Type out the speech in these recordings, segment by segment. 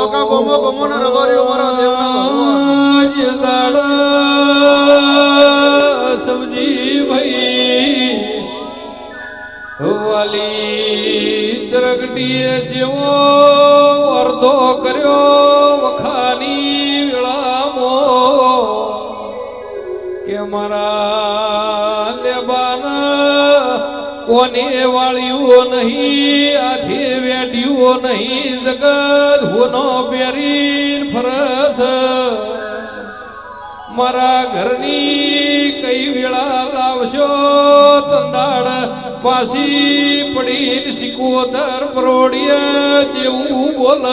આખા ગોમો ગોમો ના રબારીઓ મારા દેવના ભગવાન સમજી ભાઈ વાલી ચરગડીએ જેવો અર્ધો કર્યો વખાની વેળામો કે મારા લેબાના કોને વાળ્યું નહીં આથી વેડ્યું નહીં જગત હુનો બેરીન ફરસ મારા ઘરની કઈ વેળા લાવશો તંદાડ પાસી પડીને સિકોદર પરોડીએ જેવું બોલ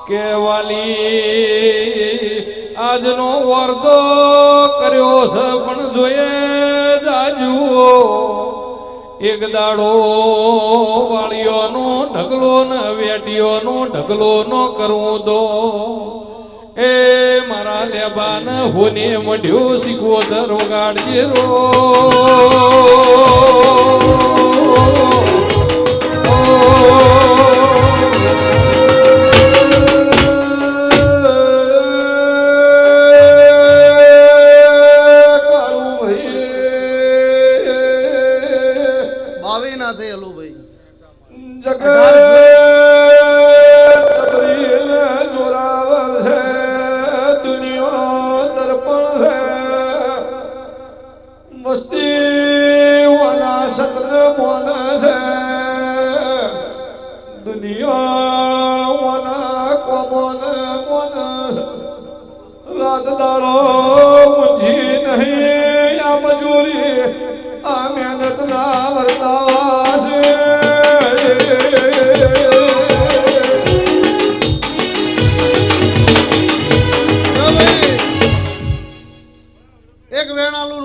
કે વાલી આજનો વર્દો કર્યો છે પણ જોઈએ જાજુઓ એક દાડો વાળીઓનો ઢગલો ને વેટીઓનો ઢગલો નો કરવું દો એ મારા લેબાન હોને મઢ્યો સિકોદર વગાડજે રો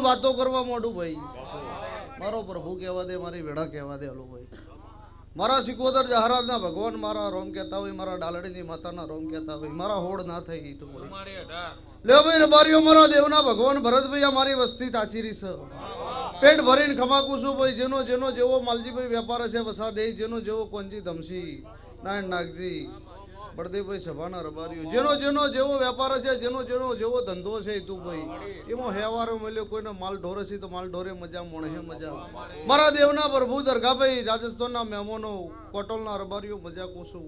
વાતો કરવા મોઢું ભાઈ મારો પ્રભુ કહેવા દે મારી વેડા કહેવા દે હલો ભાઈ મારા સિકોદર જહરાજ ના ભગવાન મારા રોમ કહેતા હોય મારા ડાલડીની માતાના રોમ કહેતા હોય મારા હોડ ના થઈ તો લ્યો ભાઈ રબારીઓ મારા દેવના ભગવાન ભરતભાઈ આ મારી વસ્તી તાચીરી છે પેટ ભરીને ખમાકું છું ભાઈ જેનો જેનો જેવો માલજીભાઈ વેપાર છે વસા દે જેનો જેવો કોંજી ધમસી નારાયણ નાગજી બળદેવભાઈ સભાના રબારીઓ જેનો જેનો જેવો વેપાર છે જેનો જેનો જેવો ધંધો છે તું ભાઈ એમાં હેવારો મળ્યો કોઈને માલ ઢોરે છે તો માલ ઢોરે મજા મોણે મજા મારા દેવના પ્રભુ દરગાભાઈ રાજસ્થાનના મહેમાનો કોટોલના રબારીઓ મજા કોશું